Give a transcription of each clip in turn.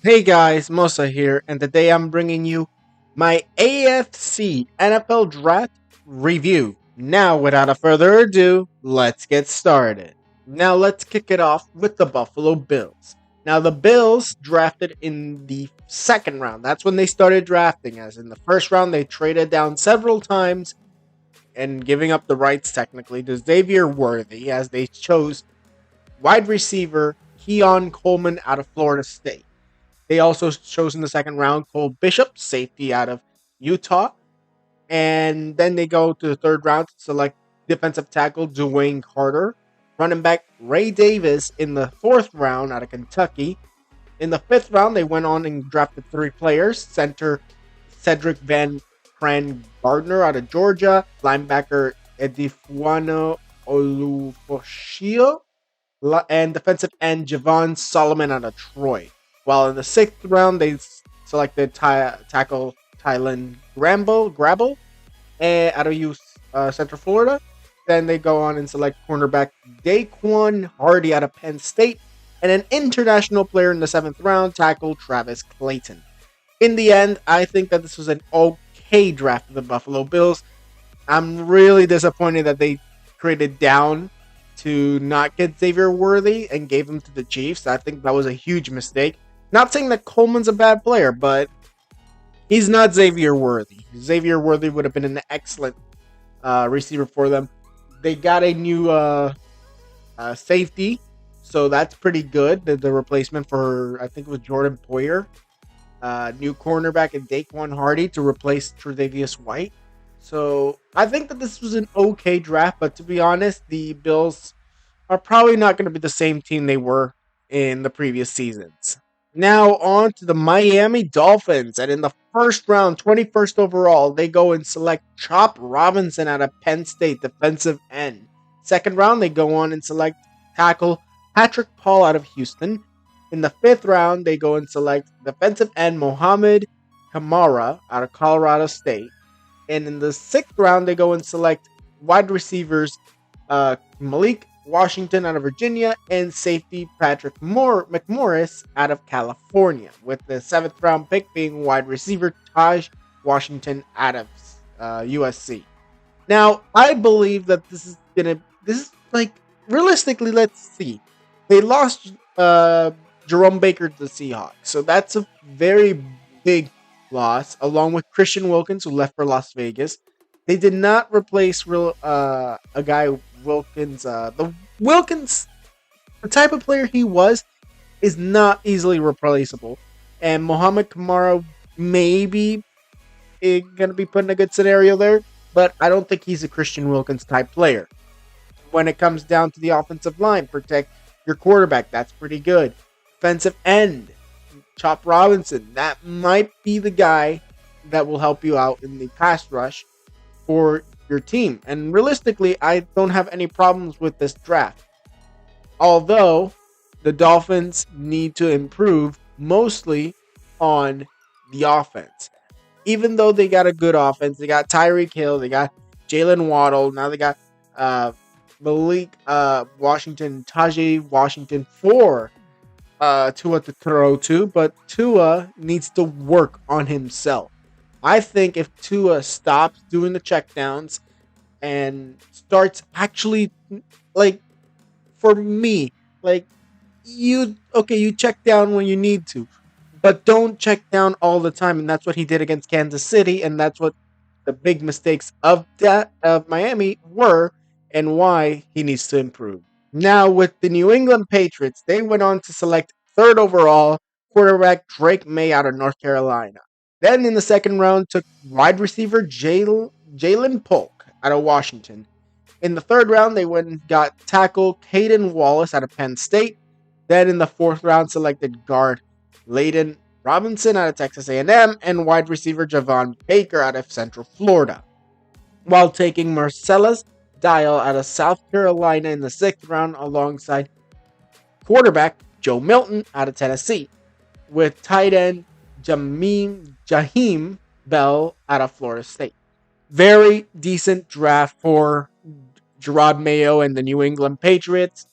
Hey guys, Mosa here, and today I'm bringing you my AFC NFL Draft review. Now, without a further ado, let's get started. Now, let's kick it off with the Buffalo Bills. Now, the Bills drafted in the second round. That's when they started drafting, as in the first round, they traded down several times and giving up the rights technically to Xavier Worthy, as they chose wide receiver Keon Coleman out of Florida State. They also chose in the second round Cole Bishop, safety out of Utah. And then they go to the third round to select defensive tackle Dwayne Carter, running back Ray Davis in the fourth round out of Kentucky. In the fifth round, they went on and drafted three players: center Cedric Van Fran Gardner out of Georgia, linebacker Edifuano Olufoshio, and defensive end Javon Solomon out of Troy. While in the sixth round, they selected tackle Tylen Grabble out of Central Florida. Then they go on and select cornerback Daquan Hardy out of Penn State, and an international player in the seventh round, tackle Travis Clayton. In the end, I think that this was an okay draft of the Buffalo Bills. I'm really disappointed that they traded down to not get Xavier Worthy and gave him to the Chiefs. I think that was a huge mistake. Not saying that Coleman's a bad player, but he's not Xavier Worthy. Xavier Worthy would have been an excellent receiver for them. They got a new safety, so that's pretty good. The replacement for, I think it was Jordan Poyer. New cornerback in Daquan Hardy to replace Tre'Davious White. So I think that this was an okay draft, but to be honest, the Bills are probably not going to be the same team they were in the previous seasons. Now on to the Miami Dolphins, and in the first round, 21st overall, they go and select Chop Robinson out of Penn State, defensive end. Second round, they go on and select tackle Patrick Paul out of Houston. In the fifth round, they go and select defensive end Mohamed Kamara out of Colorado State. And in the sixth round, they go and select wide receivers Malik Washington out of Virginia and safety Patrick McMorris out of California, with the seventh round pick being wide receiver Taj Washington out of USC. Now, I believe that this is like, realistically, let's see. They lost Jerome Baker to the Seahawks, so that's a very big loss, along with Christian Wilkins, who left for Las Vegas. They did not replace a guy Wilkins. The type of player he was, is not easily replaceable. And Mohamed Kamara maybe is going to be put in a good scenario there, but I don't think he's a Christian Wilkins type player. When it comes down to the offensive line, protect your quarterback. That's pretty good. Defensive end, Chop Robinson. That might be the guy that will help you out in the pass rush for your team. And realistically, I don't have any problems with this draft. Although the Dolphins need to improve mostly on the offense. Even though they got a good offense, they got Tyreek Hill, they got Jalen Waddle, now they got Malik Washington, Tajay Washington for Tua to throw to, but Tua needs to work on himself. I think if Tua stops doing the checkdowns and starts actually, like, for me, like, you check down when you need to, but don't check down all the time, and that's what he did against Kansas City, and that's what the big mistakes of Miami were, and why he needs to improve. Now, with the New England Patriots, they went on to select third overall quarterback Drake May out of North Carolina. Then in the second round, took wide receiver Jalen Polk out of Washington. In the third round, they went and got tackle Caden Wallace out of Penn State. Then in the fourth round, selected guard Layden Robinson out of Texas A&M and wide receiver Javon Baker out of Central Florida. While taking Marcellus Dial out of South Carolina in the sixth round alongside quarterback Joe Milton out of Tennessee, with tight end Jaheim Bell out of Florida State. Very decent draft for Gerard Mayo and the New England Patriots.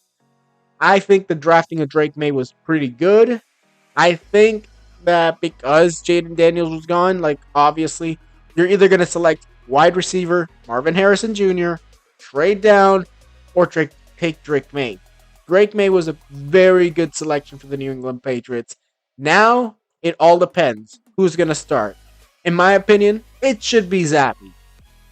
I think the drafting of Drake May was pretty good. I think that because Jaden Daniels was gone, like obviously you're either going to select wide receiver Marvin Harrison Jr., trade down, or take Drake May. Drake May was a very good selection for the New England Patriots. Now it all depends who's going to start. In my opinion, it should be Zappy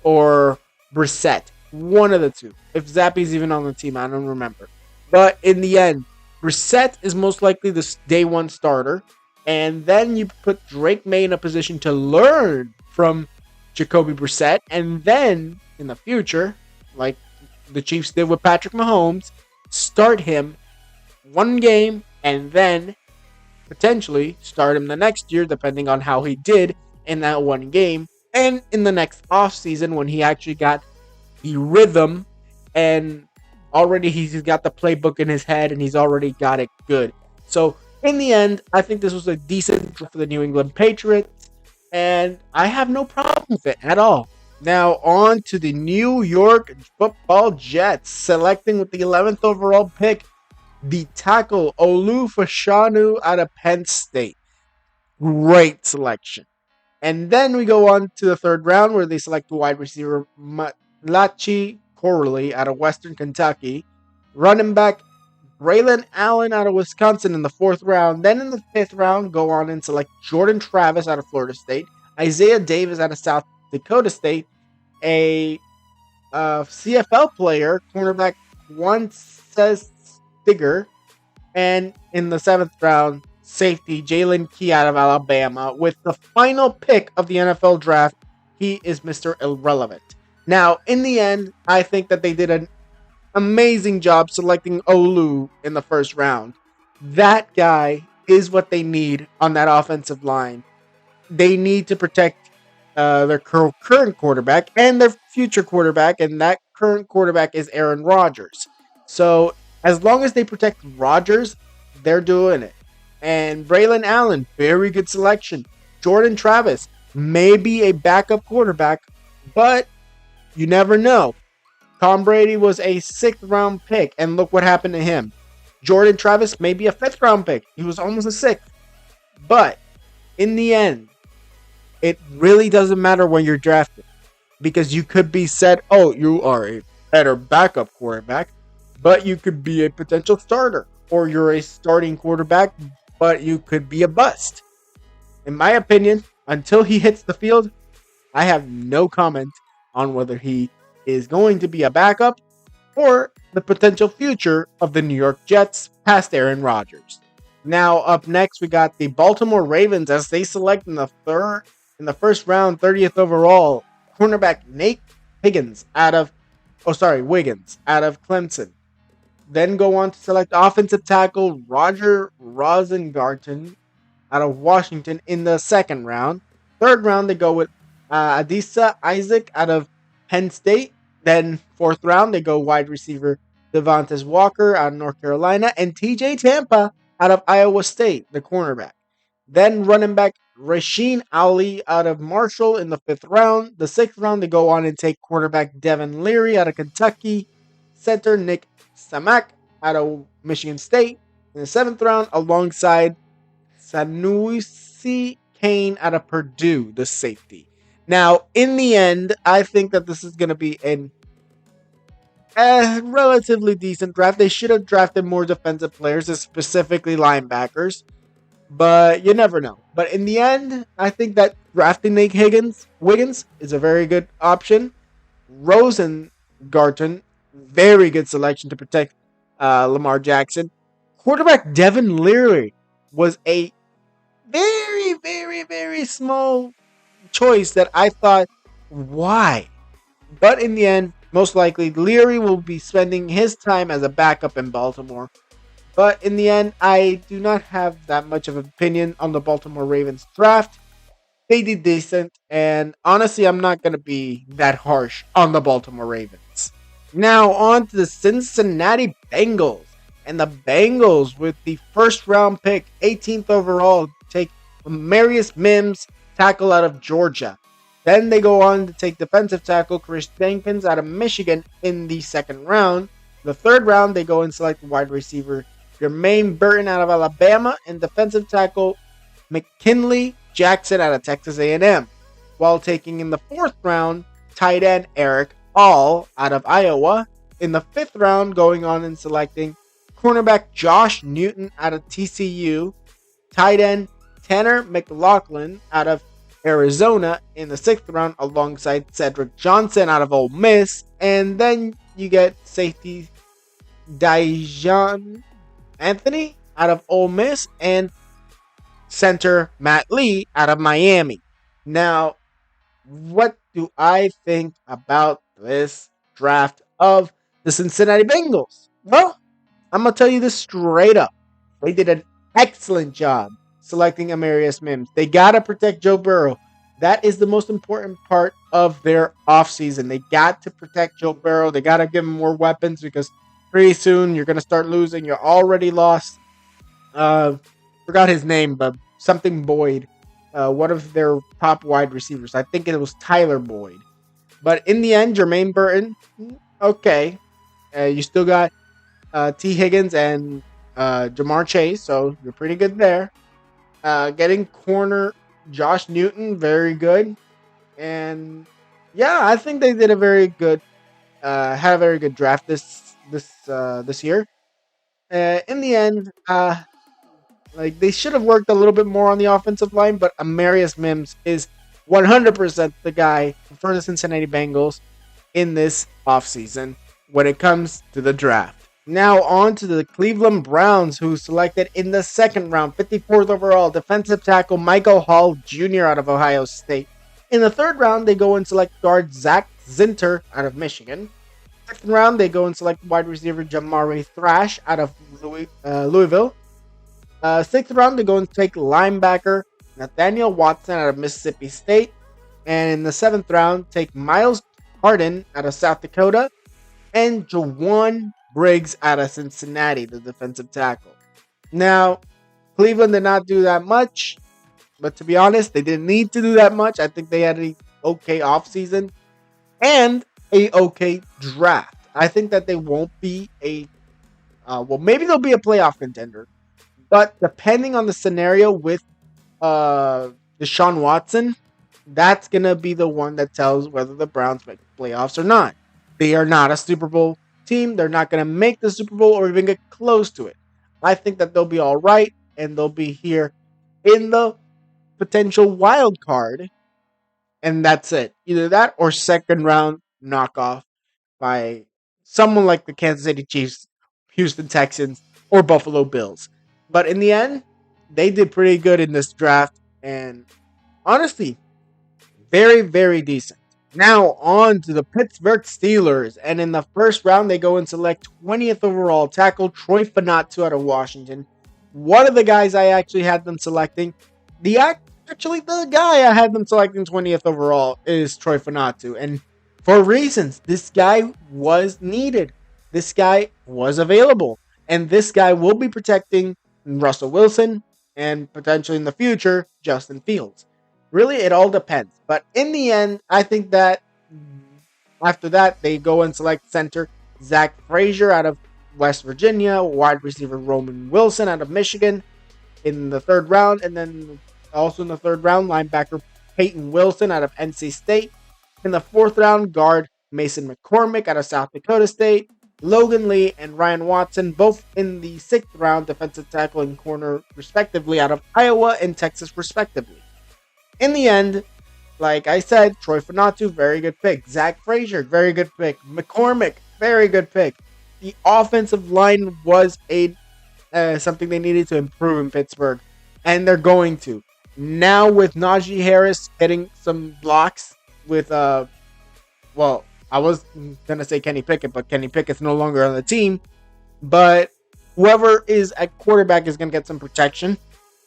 or Brissett. One of the two. If Zappy's even on the team, I don't remember. But in the end, Brissett is most likely the day one starter. And then you put Drake May in a position to learn from Jacoby Brissett. And then in the future, like the Chiefs did with Patrick Mahomes, start him one game and then potentially start him the next year, depending on how he did in that one game. And in the next offseason, when he actually got the rhythm and already he's got the playbook in his head and he's already got it good. So in the end, I think this was a decent draft for the New England Patriots, and I have no problem with it at all. Now on to the New York Football Jets, selecting with the 11th overall pick, the tackle Olu Fashanu out of Penn State. Great selection. And then we go on to the third round where they select the wide receiver Malachi Corley out of Western Kentucky. Running back Braylon Allen out of Wisconsin in the fourth round. Then in the fifth round, go on and select Jordan Travis out of Florida State. Isaiah Davis out of South Dakota State. A CFL player, cornerback Juan Stigger. And in the seventh round, safety Jalen Key out of Alabama. With the final pick of the NFL draft, he is Mr. Irrelevant. Now, in the end, I think that they did an amazing job selecting Olu in the first round. That guy is what they need on that offensive line. They need to protect their current quarterback and their future quarterback, and that current quarterback is Aaron Rodgers. So, as long as they protect Rodgers, they're doing it. And Braylon Allen, very good selection. Jordan Travis, maybe a backup quarterback, but you never know. Tom Brady was a 6th round pick, and look what happened to him. Jordan Travis may be a 5th round pick. He was almost a 6th. But in the end, it really doesn't matter when you're drafted, because you could be said, oh, you are a better backup quarterback, but you could be a potential starter, or you're a starting quarterback, but you could be a bust. In my opinion, until he hits the field, I have no comment on whether he is going to be a backup or the potential future of the New York Jets past Aaron Rodgers. Now up next, we got the Baltimore Ravens as they select in the first round, 30th overall, cornerback Nate Wiggins out of Clemson. Then go on to select offensive tackle Roger Rosengarten out of Washington in the second round. Third round, they go with Adisa Isaac out of Penn State. Then fourth round, they go wide receiver Devontae Walker out of North Carolina and TJ Tampa out of Iowa State, the cornerback. Then running back Rasheen Ali out of Marshall in the fifth round. The sixth round, they go on and take quarterback Devin Leary out of Kentucky. Center Nick Samak out of Michigan State in the seventh round, alongside Sanusi Kane out of Purdue, the safety. Now, in the end, I think that this is going to be a relatively decent draft. They should have drafted more defensive players, specifically linebackers, but you never know. But in the end, I think that drafting Nate Wiggins is a very good option. Rosengarten, very good selection to protect Lamar Jackson. Quarterback Devin Leary was a very, very, very small choice that I thought, why? But in the end, most likely Leary will be spending his time as a backup in Baltimore. But in the end, I do not have that much of an opinion on the Baltimore Ravens draft. They did decent, and honestly, I'm not going to be that harsh on the Baltimore Ravens. Now on to the Cincinnati Bengals. And the Bengals, with the first round pick, 18th overall, take Marius Mims, tackle out of Georgia. Then they go on to take defensive tackle Chris Jenkins out of Michigan in the second round. The third round, they go and select wide receiver Jermaine Burton out of Alabama and defensive tackle McKinley Jackson out of Texas A&M, while taking in the fourth round tight end Eric All out of Iowa. In the fifth round, going on and selecting cornerback Josh Newton out of TCU, tight end Tanner McLaughlin out of Arizona in the sixth round, alongside Cedric Johnson out of Ole Miss, and then you get safety Dijon Anthony out of Ole Miss and center Matt Lee out of Miami. Now, what do I think about this draft of the Cincinnati Bengals? Well, I'm going to tell you this straight up. They did an excellent job selecting Amarius Mims. They got to protect Joe Burrow. That is the most important part of their offseason. They got to protect Joe Burrow. They got to give him more weapons because pretty soon you're going to start losing. You're already lost. Forgot his name, but something Boyd. One of their top wide receivers. I think it was Tyler Boyd. But in the end, Jermaine Burton, okay. You still got T. Higgins and Jamar Chase, so you're pretty good there. Getting corner Josh Newton, very good. And yeah, I think they did a very good, had a very good draft this year. In the end, like they should have worked a little bit more on the offensive line, but Amarius Mims is 100% the guy for the Cincinnati Bengals in this offseason when it comes to the draft. Now on to the Cleveland Browns, who selected in the second round, 54th overall, defensive tackle Michael Hall Jr. out of Ohio State. In the third round, they go and select guard Zach Zinter out of Michigan. Second round, they go and select wide receiver Jamari Thrash out of Louisville. Sixth round, they go and take linebacker Nathaniel Watson out of Mississippi State. And in the seventh round, take Miles Harden out of South Dakota. And Jawan Briggs out of Cincinnati, the defensive tackle. Now, Cleveland did not do that much. But to be honest, they didn't need to do that much. I think they had an okay offseason and a okay draft. I think that they won't be maybe they'll be a playoff contender. But depending on the scenario with Deshaun Watson, that's going to be the one that tells whether the Browns make playoffs or not. They are not a Super Bowl team. They're not going to make the Super Bowl or even get close to it. I think that they'll be all right, and they'll be here in the potential wild card, and that's it. Either that or second round knockoff by someone like the Kansas City Chiefs, Houston Texans, or Buffalo Bills. But in the end, they did pretty good in this draft, and honestly, very, very decent. Now on to the Pittsburgh Steelers, and in the first round, they go and select 20th overall tackle Troy Fanatu out of Washington. One of the guys I actually had them selecting, the guy I had them selecting 20th overall is Troy Fanatu, and for reasons. This guy was needed. This guy was available, and this guy will be protecting Russell Wilson and potentially in the future Justin Fields. Really, it all depends. But in the end, I think that after that, they go and select center Zach Frazier out of West Virginia, wide receiver Roman Wilson out of Michigan in the third round, and then also in the third round, linebacker Peyton Wilson out of NC State. In the fourth round, guard Mason McCormick out of South Dakota State. Logan Lee and Ryan Watson, both in the sixth round, defensive tackle and corner, respectively, out of Iowa and Texas, respectively. In the end, like I said, Troy Fanatu, very good pick. Zach Frazier, very good pick. McCormick, very good pick. The offensive line was something they needed to improve in Pittsburgh, and they're going to. Now with Najee Harris getting some blocks with, I was going to say Kenny Pickett, but Kenny Pickett's no longer on the team. But whoever is at quarterback is going to get some protection.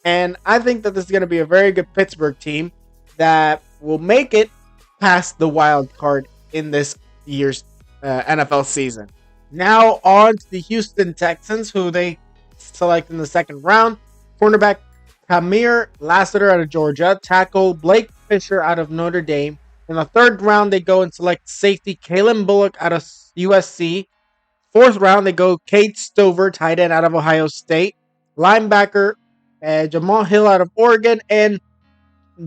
And I think that this is going to be a very good Pittsburgh team that will make it past the wild card in this year's NFL season. Now on to the Houston Texans, who they select in the second round. Cornerback Kamir Lassiter out of Georgia. Tackle Blake Fisher out of Notre Dame. In the third round, they go and select safety Kalen Bullock out of USC. Fourth round, they go Kate Stover, tight end out of Ohio State. Linebacker Jamal Hill out of Oregon, and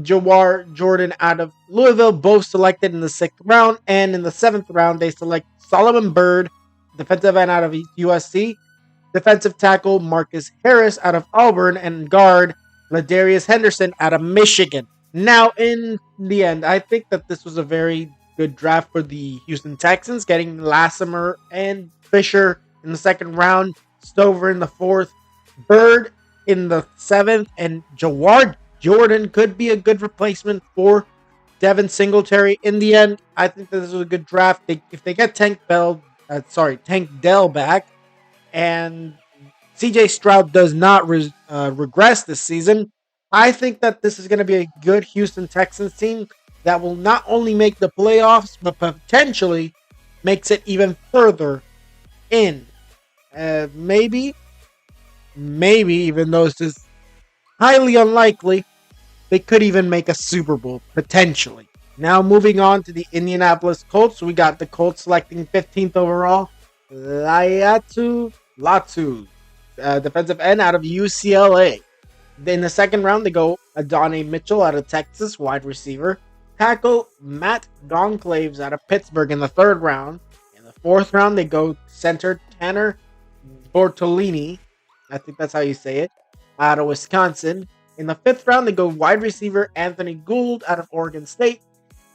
Jawar Jordan out of Louisville, both selected in the 6th round. And in the 7th round, they select Solomon Byrd, defensive end out of USC, defensive tackle Marcus Harris out of Auburn, and guard Ladarius Henderson out of Michigan. Now, in the end, I think that this was a very good draft for the Houston Texans, getting Lassimer and Fisher in the 2nd round, Stover in the 4th, Bird in the 7th, and Jawar Jordan could be a good replacement for Devin Singletary. In the end, I think that this was a good draft. If they get Tank Dell back, and CJ Stroud does not regress this season, I think that this is going to be a good Houston Texans team that will not only make the playoffs, but potentially makes it even further in. Maybe, even though it's just highly unlikely, they could even make a Super Bowl, potentially. Now moving on to the Indianapolis Colts. We got the Colts selecting 15th overall. Latu, defensive end out of UCLA. In the 2nd round, they go Adonai Mitchell out of Texas, wide receiver. Tackle Matt Goncalves out of Pittsburgh in the 3rd round. In the 4th round, they go center Tanner Bortolini, I think that's how you say it, out of Wisconsin. In the 5th round, they go wide receiver Anthony Gould out of Oregon State.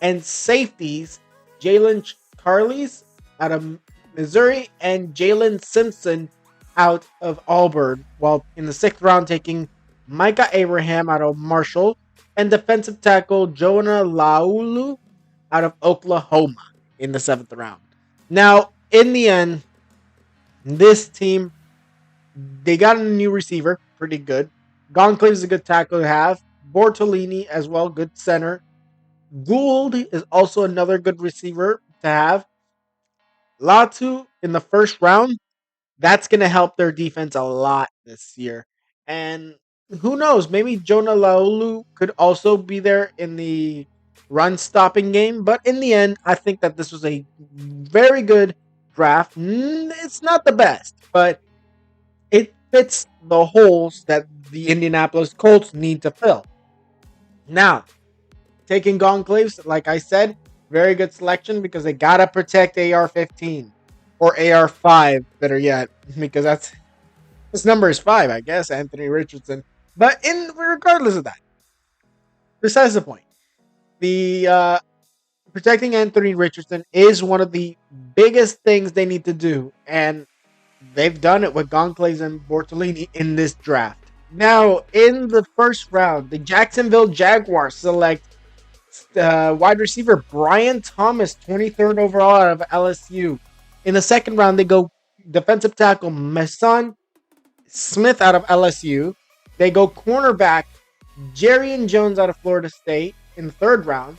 And safeties Jalen Carles out of Missouri and Jalen Simpson out of Auburn. While in the 6th round, taking Micah Abraham out of Marshall and defensive tackle Jonah Laulu out of Oklahoma in the 7th round. Now, in the end, this team, they got a new receiver, pretty good. Goncalves is a good tackle to have. Bortolini as well, good center. Gould is also another good receiver to have. Latu in the 1st round, that's going to help their defense a lot this year. And who knows, maybe Jonah Laulu could also be there in the run stopping game. But in the end, I think that this was a very good draft. It's not the best, but it fits the holes that the Indianapolis Colts need to fill. Now, taking Goncalves, like I said, very good selection because they gotta protect AR-15 or AR-5, better yet, because this number is 5, I guess, Anthony Richardson. But regardless of that, besides the point, the protecting Anthony Richardson is one of the biggest things they need to do, and they've done it with Goncalves and Bortolini in this draft. Now, in the 1st round, the Jacksonville Jaguars select wide receiver Brian Thomas, 23rd overall out of LSU. In the 2nd round, they go defensive tackle Mason Smith out of LSU. They go cornerback Jerrion Jones out of Florida State in the 3rd round.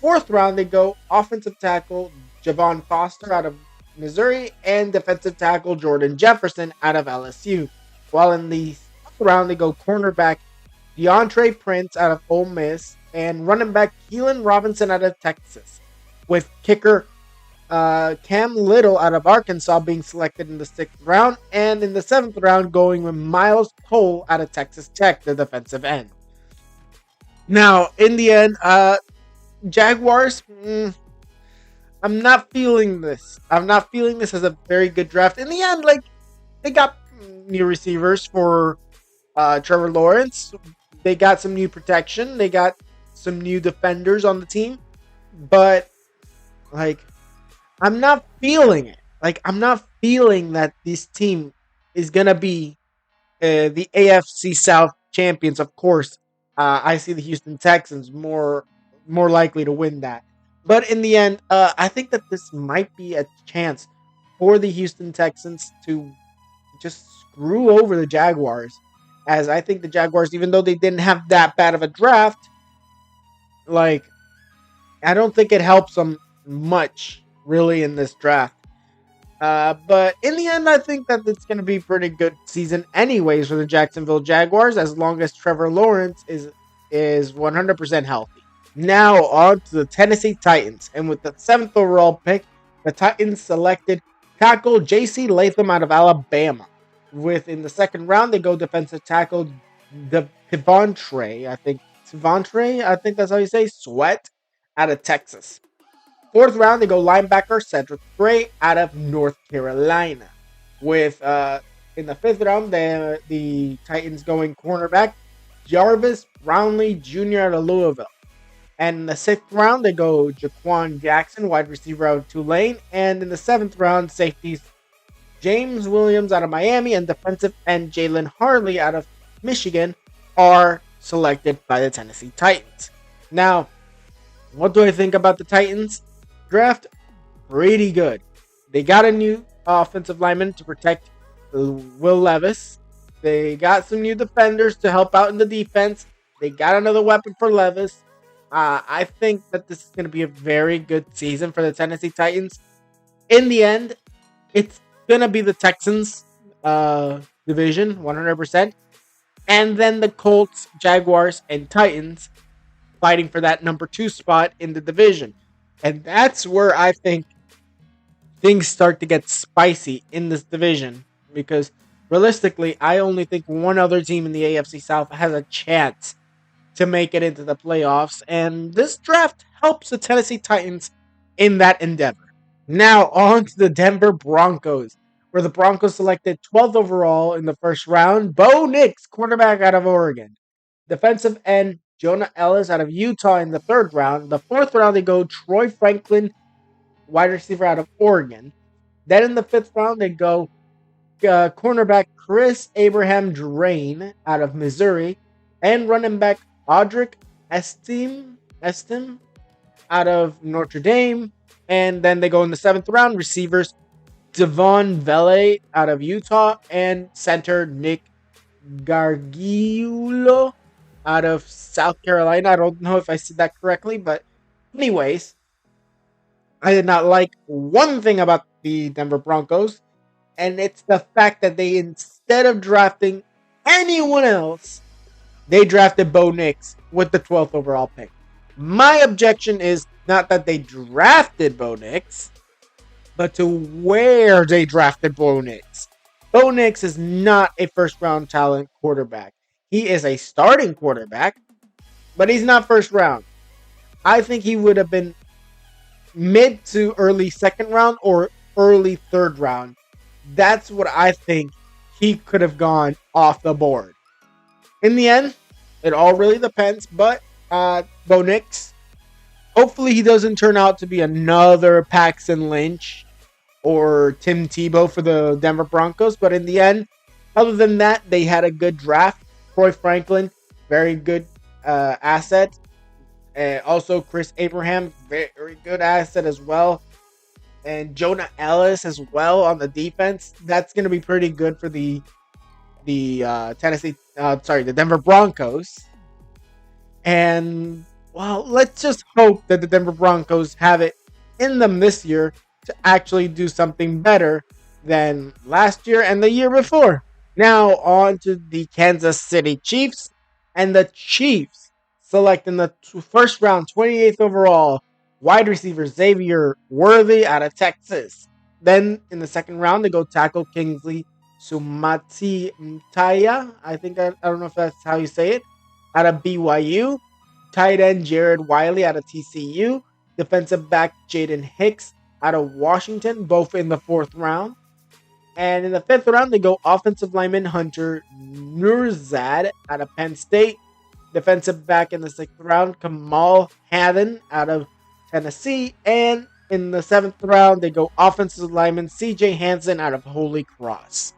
4th round, they go offensive tackle Javon Foster out of Missouri and defensive tackle Jordan Jefferson out of LSU. While in the 6th round, they go cornerback DeAndre Prince out of Ole Miss and running back Keelan Robinson out of Texas, with kicker Cam Little out of Arkansas being selected in the 6th round, and in the 7th round going with Miles Cole out of Texas Tech, the defensive end. Now, in the end, Jaguars, I'm not feeling this. I'm not feeling this as a very good draft. In the end, like, they got new receivers for Trevor Lawrence. They got some new protection. They got some new defenders on the team. But, like, I'm not feeling it. Like, I'm not feeling that this team is going to be the AFC South champions. Of course, I see the Houston Texans more likely to win that. But in the end, I think that this might be a chance for the Houston Texans to just screw over the Jaguars. As I think the Jaguars, even though they didn't have that bad of a draft, like, I don't think it helps them much, really, in this draft. But in the end, I think that it's going to be a pretty good season anyways for the Jacksonville Jaguars, as long as Trevor Lawrence is 100% healthy. Now on to the Tennessee Titans. And with the 7th overall pick, the Titans selected tackle J.C. Latham out of Alabama. In the 2nd round, they go defensive tackle the Devontre, I think that's how you say, Sweat out of Texas. Fourth round, they go linebacker Cedric Gray out of North Carolina. With in the fifth round, the Titans going cornerback Jarvis Brownlee Jr. out of Louisville. And in the sixth round, they go Jaquan Jackson, wide receiver out of Tulane. And in the seventh round, safeties James Williams out of Miami and defensive end Jalen Harley out of Michigan are selected by the Tennessee Titans. Now, what do I think about the Titans draft? Pretty good. They got a new offensive lineman to protect Will Levis. They got some new defenders to help out in the defense. They got another weapon for Levis. I think that this is going to be a very good season for the Tennessee Titans. In the end, it's going to be the Texans division, 100%. And then the Colts, Jaguars, and Titans fighting for that number 2 spot in the division. And that's where I think things start to get spicy in this division. Because realistically, I only think one other team in the AFC South has a chance to make it into the playoffs. And this draft helps the Tennessee Titans in that endeavor. Now on to the Denver Broncos, where the Broncos selected 12th overall in the first round, Bo Nix, quarterback out of Oregon. Defensive end Jonah Ellis out of Utah in the third round. The fourth round, they go Troy Franklin, wide receiver out of Oregon. Then in the fifth round, they go cornerback Chris Abraham Drain out of Missouri. And running back Audric Estim out of Notre Dame. And then they go in the seventh round, receivers Devon Vele out of Utah and center Nick Gargiulo out of South Carolina. I don't know if I said that correctly, but anyways, I did not like one thing about the Denver Broncos, and it's the fact that they, instead of drafting anyone else, they drafted Bo Nix with the 12th overall pick. My objection is not that they drafted Bo Nix, but to where they drafted Bo Nix. Bo Nix is not a first-round talent quarterback. He is a starting quarterback, but he's not first round. I think he would have been mid to early second round or early third round. That's what I think he could have gone off the board. In the end, it all really depends, but Bo Nix, hopefully he doesn't turn out to be another Paxton Lynch or Tim Tebow for the Denver Broncos. But in the end, other than that, they had a good draft. Troy Franklin, very good asset. Also, Chris Abraham, very good asset as well. And Jonah Ellis as well on the defense. That's going to be pretty good for the Denver Broncos. And, well, let's just hope that the Denver Broncos have it in them this year to actually do something better than last year and the year before. Now on to the Kansas City Chiefs. And the Chiefs select in the first round, 28th overall, wide receiver Xavier Worthy out of Texas. Then in the second round, they go tackle Kingsley Sumati Mtaya. I don't know if that's how you say it. Out of BYU. Tight end Jared Wiley out of TCU. Defensive back Jaden Hicks out of Washington, both in the fourth round. And in the fifth round, they go offensive lineman Hunter Nurzad out of Penn State. Defensive back in the sixth round, Kamal Haddon out of Tennessee. And in the seventh round, they go offensive lineman CJ Hansen out of Holy Cross.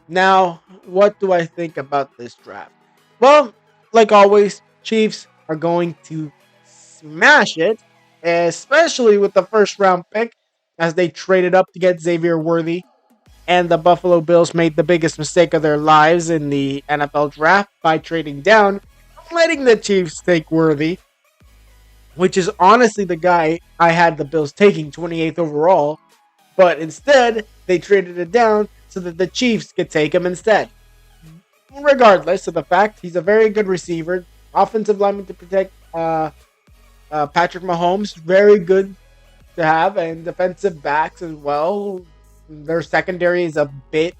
Now, what do I think about this draft? Well, like always, Chiefs are going to smash it, especially with the first round pick, as they traded up to get Xavier Worthy. And the Buffalo Bills made the biggest mistake of their lives in the NFL draft by trading down, letting the Chiefs take Worthy, which is honestly the guy I had the Bills taking 28th overall. But instead, they traded it down so that the Chiefs could take him instead. Regardless of the fact, he's a very good receiver. Offensive lineman to protect Patrick Mahomes, very good to have. And defensive backs as well. Their secondary is a bit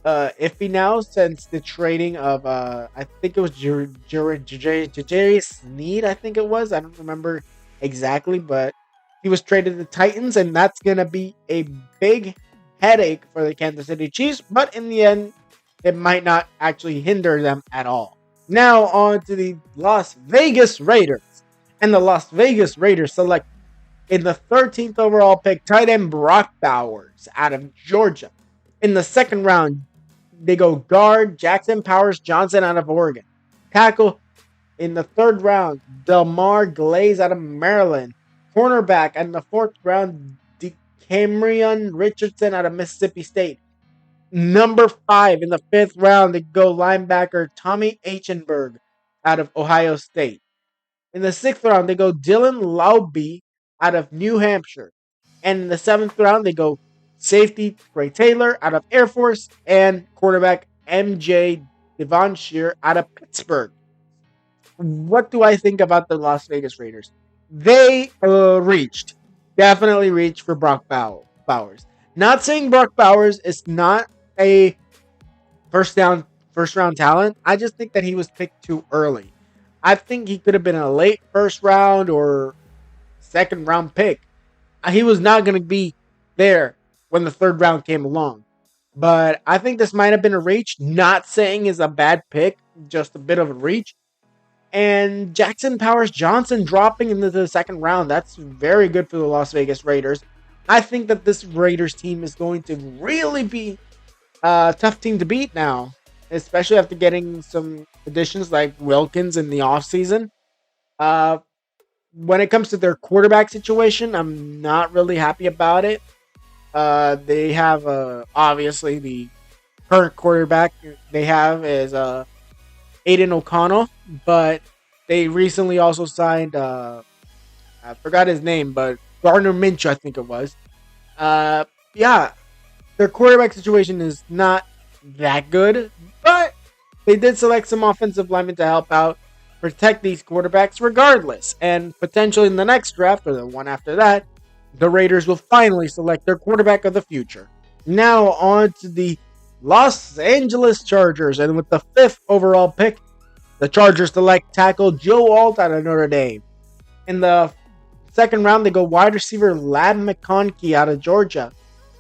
iffy now since the trading of I think it was Jarius Sneed. I think it was. I don't remember exactly, but he was traded to the Titans, and that's gonna be a big headache for the Kansas City Chiefs. But in the end, it might not actually hinder them at all. Now on to the Las Vegas Raiders, and the Las Vegas Raiders select in the 13th overall pick tight end Brock Bowers out of Georgia. In the second round, they go guard Jackson Powers Johnson out of Oregon. Tackle in the third round, Delmar Glaze out of Maryland. Cornerback in the fourth round, DeCamerion Richardson out of Mississippi State. Number 5 in the fifth round, they go linebacker Tommy Eichenberg out of Ohio State. In the sixth round, they go Dylan Laube out of New Hampshire. And in the seventh round, they go safety Trey Taylor out of Air Force and quarterback MJ Devonshire out of Pittsburgh. What do I think about the Las Vegas Raiders? They definitely reached for Brock Bowers. Not saying Brock Bowers is not a first round talent. I just think that he was picked too early. I think he could have been a late first round or second round pick. He was not going to be there when the third round came along. But I think this might have been a reach. Not saying is a bad pick, just a bit of a reach. And Jackson Powers Johnson dropping into the second round. That's very good for the Las Vegas Raiders. I think that this Raiders team is going to really be a tough team to beat now, especially after getting some additions like Wilkins in the offseason. When it comes to their quarterback situation, I'm not really happy about it. They have obviously the current quarterback they have is Aiden O'Connell, but they recently also signed I forgot his name, but Gardner Minshew, I think it was. Yeah, their quarterback situation is not that good, but they did select some offensive linemen to help out, protect these quarterbacks regardless. And potentially in the next draft or the one after that, the Raiders will finally select their quarterback of the future. Now on to the Los Angeles Chargers. And with the 5th overall pick, the Chargers select tackle Joe Alt out of Notre Dame. In the second round, they go wide receiver Lab McConkey out of Georgia.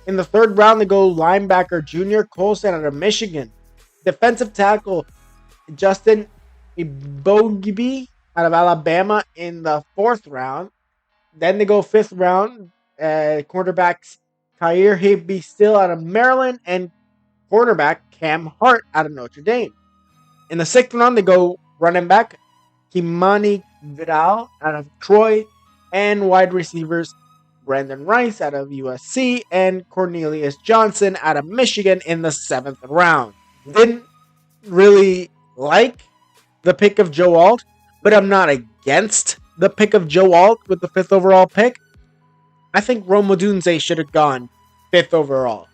In the third round, they go linebacker Junior Colson out of Michigan. Defensive tackle Justin Ibogibi out of Alabama in the fourth round. Then they go fifth round, quarterbacks Khair Hibby-Still out of Maryland and quarterback Cam Hart out of Notre Dame. In the sixth round, they go running back Kimani Vidal out of Troy and wide receivers Brandon Rice out of USC and Cornelius Johnson out of Michigan in the 7th round. Didn't really like the pick of Joe Alt, but I'm not against the pick of Joe Alt with the 5th overall pick. I think Rome Odunze should have gone 5th overall.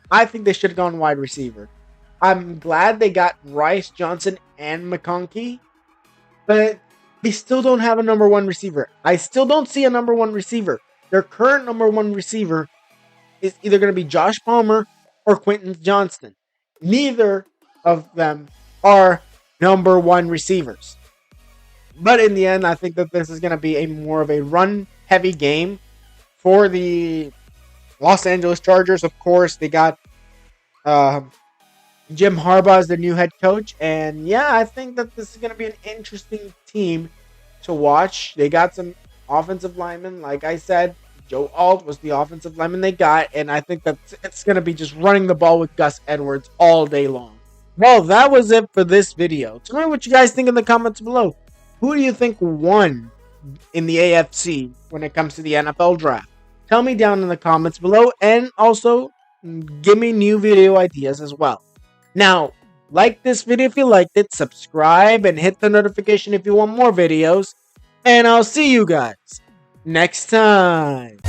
I think they should have gone wide receiver. I'm glad they got Rice, Johnson, and McConkey, but they still don't have a number 1 receiver. I still don't see a number 1 receiver. Their current number 1 receiver is either going to be Josh Palmer or Quentin Johnston. Neither of them are number 1 receivers. But in the end, I think that this is going to be more of a run-heavy game for the Los Angeles Chargers. Of course, they got Jim Harbaugh as the new head coach. And yeah, I think that this is going to be an interesting team to watch. They got some offensive linemen. Like I said, Joe Alt was the offensive lineman they got. And I think that it's going to be just running the ball with Gus Edwards all day long. Well, that was it for this video. Tell me what you guys think in the comments below. Who do you think won in the AFC when it comes to the NFL draft? Tell me down in the comments below, and also give me new video ideas as well. Now, like this video if you liked it, subscribe, and hit the notification if you want more videos, and I'll see you guys next time.